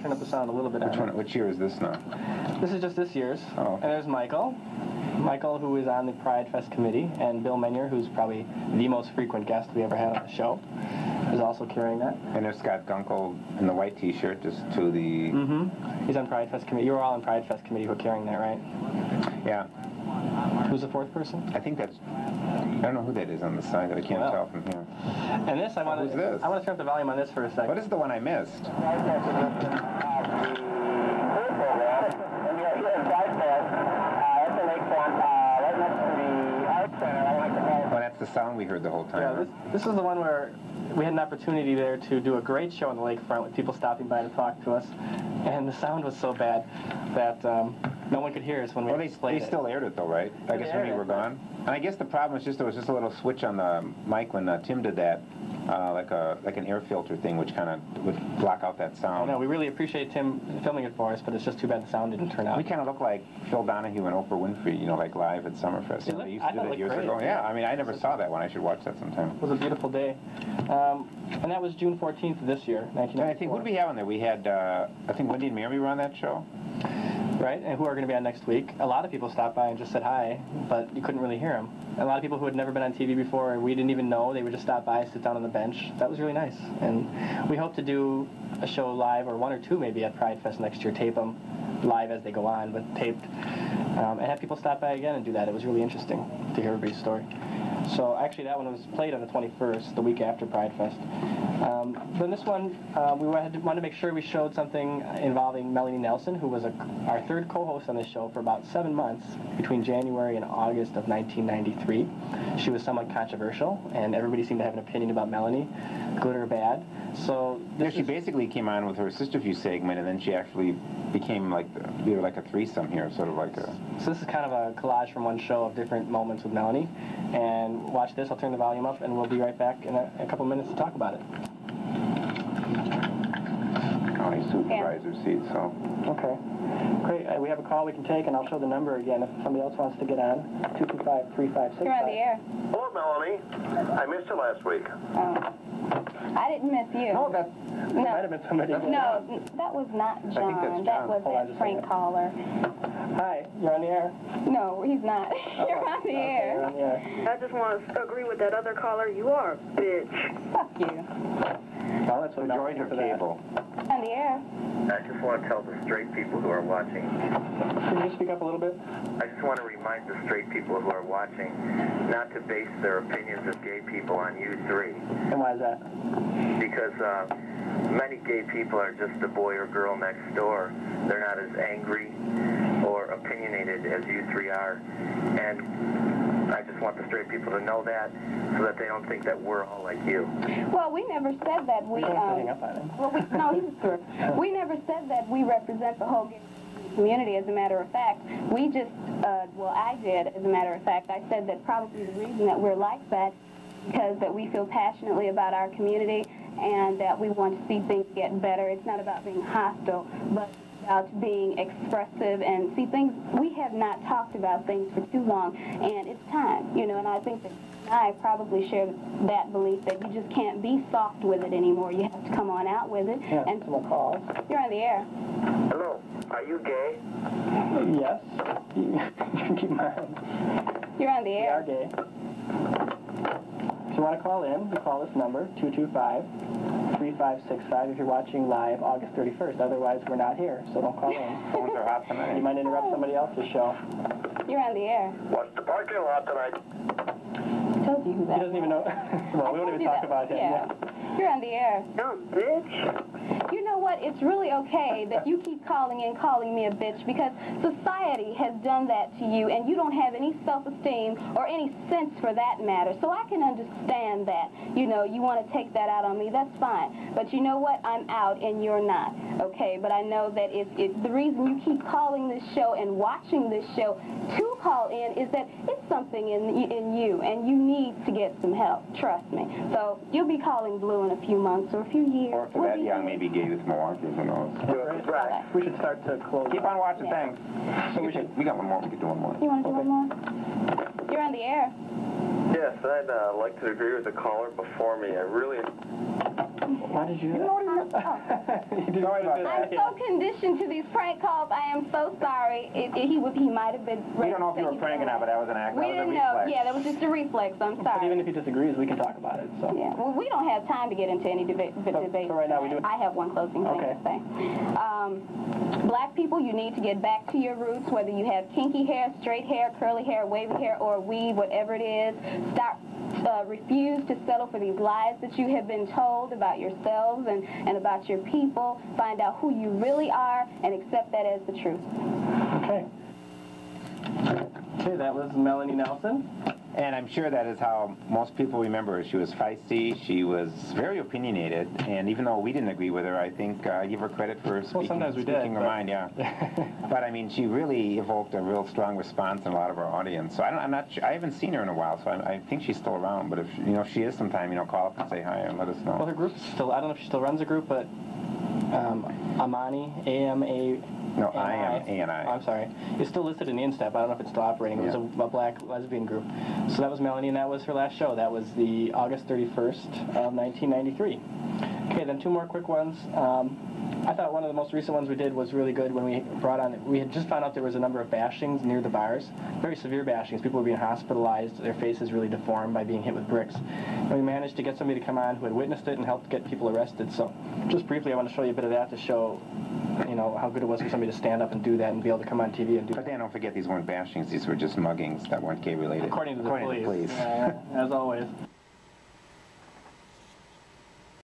turn up the sound a little bit. Which year is this now? This is just this year's. Oh. And there's Michael. Michael, who is on the Pride Fest committee, and Bill Menier, who's probably the most frequent guest we ever had on the show, is also carrying that. And there's Scott Gunkel in the white T-shirt, just to the... Mm-hmm. He's on Pride Fest committee. You were all on Pride Fest committee who are carrying that, right? Yeah. Who's the fourth person? I think that's... I don't know who that is on the side. I can't tell from here. And this, I want to... Who's this? I want to turn up the volume on this for a second. What is the one I missed? Well, that's the sound we heard the whole time. Yeah, this is the one where we had an opportunity there to do a great show on the lakefront with people stopping by to talk to us, and the sound was so bad that no one could hear us when we played it. They still aired it though, right? I guess when we were gone. And I guess the problem was just there was just a little switch on the mic when Tim did that, like an air filter thing, which kind of would block out that sound. I know. We really appreciate Tim filming it for us, but it's just too bad the sound didn't turn out. We kind of look like Phil Donahue and Oprah Winfrey, you know, like live at Summerfest. They used to do that years ago. Yeah, I mean, I never saw that one. I should watch that sometime. It was a beautiful day. And that was June 14th of this year, 1994. And I think, who did we have on there? We had, I think Wendy and Mary were on that show. Right, and who are going to be on next week. A lot of people stopped by and just said hi, but you couldn't really hear them. A lot of people who had never been on TV before, we didn't even know, they would just stop by, sit down on the bench. That was really nice. And we hope to do a show live, or one or two maybe, at Pride Fest next year, tape them live as they go on, but taped, and have people stop by again and do that. It was really interesting to hear everybody's story. So actually that one was played on the 21st, the week after Pride Fest. Then this one, we wanted to make sure we showed something involving Melanie Nelson, who was our third co-host on this show for about 7 months, between January and August of 1993. She was somewhat controversial, and everybody seemed to have an opinion about Melanie, good or bad. So she basically came on with her Sister View segment, and then she actually became like a threesome here, sort of like a... So this is kind of a collage from one show of different moments with Melanie. And watch this, I'll turn the volume up, and we'll be right back in a couple minutes to talk about it. County supervisor seat, so... Okay. Great. We have a call we can take, and I'll show the number again if somebody else wants to get on. 225-3565. You're on the air. Hello, Melanie. I missed you last week. Oh. I didn't miss you. No, that might have been somebody else. No, that was not John. I think that's John. That was that prank caller. Hi, you're on the air. No, he's not. You're on the air. You're on the air. I just want to agree with that other caller. You are a bitch. Fuck you. Well, that's what Join her cable. On the air. I just want to tell the straight people who are watching. Can you just speak up a little bit? I just want to remind the straight people who are watching not to base their opinions of gay people on you three. And why is that? Because many gay people are just the boy or girl next door. They're not as angry or opinionated as you three are. And I just want the straight people to know that so that they don't think that we're all like you. Well, we never said that we... hang up on him. Well, no, he's through. We never said that we represent the whole gay community, as a matter of fact. We just, well, I did, as a matter of fact. I said that probably the reason that we're like that because that we feel passionately about our community and that we want to see things get better. It's not about being hostile, but about being expressive and see things. We have not talked about things for too long, and it's time, you know, and I think that I probably share that belief that you just can't be soft with it anymore. You have to come on out with it. Yeah, and some more calls. You're on the air. Hello. Are you gay? Yes. Keep in mind. You're on the We air. are gay. If you want to call in, you call this number, 225-3565, if you're watching live August 31st. Otherwise, we're not here, so don't call in. Phones are hot tonight. You might interrupt somebody else's show. You're on the air. What's the parking lot tonight? I told you who that He doesn't even know. Well, we won't even talk about him. Yeah. You're on the air. Dumb bitch. You know what? It's really okay that you keep calling me a bitch because society has done that to you and you don't have any self-esteem or any sense for that matter. So I can understand that. You know, you want to take that out on me. That's fine. But you know what? I'm out and you're not. Okay? But I know that the reason you keep calling this show and watching this show to call in is that it's something in you and you need to get some help. Trust me. So you'll be calling Blue in a few months or a few years. Or for that young, maybe gay with Milwaukee, who knows. Right. We should start to close. Keep on watching, Yeah. thanks. So we got one more. We could do one more. You want to do one more? You're on the air. Yes, I'd like to agree with the caller before me. I really... Why did did you? You know what You didn't Sorry about I'm that. so conditioned to these prank calls. I am so sorry. He might have been. We don't know if you were pranking or not, but that was an act. We That was a didn't know. reflex. Yeah, that was just a reflex. I'm But sorry. even if he disagrees, we can talk about it. So. Yeah, well, we don't have time to get into any debate. So right now we do. I have one closing thing Okay. to say. Black people, you need to get back to your roots, whether you have kinky hair, straight hair, curly hair, wavy hair, or weave, whatever it is. Stop. Refuse to settle for these lies that you have been told about yourselves and about your people. Find out who you really are and accept that as the truth. Okay. Okay, that was Melanie Nelson. And I'm sure that is how most people remember her. She was feisty, she was very opinionated, and even though we didn't agree with her, I think I give her credit for speaking, sometimes we did, speaking her but- mind, yeah. But I mean, she really evoked a real strong response in a lot of our audience. So I'm not sure, I haven't seen her in a while, so I think she's still around. But if she is sometime, call up and say hi and let us know. Well, her group's still, I don't know if she still runs a group, but Amani, A-M-A... No, I am A&I. I'm sorry. It's still listed in the Instep. I don't know if it's still operating. It was a black lesbian group. So that was Melanie, and that was her last show. That was the August 31st of 1993. Okay, then two more quick ones. I thought one of the most recent ones we did was really good when we brought on, we had just found out there was a number of bashings near the bars, very severe bashings. People were being hospitalized, their faces really deformed by being hit with bricks. And we managed to get somebody to come on who had witnessed it and helped get people arrested. So just briefly, I want to show you a bit of that to show, how good it was for somebody to stand up and do that and be able to come on TV and do But that. Dan, don't forget, these weren't bashings, these were just muggings that weren't gay-related. According to the police. As always.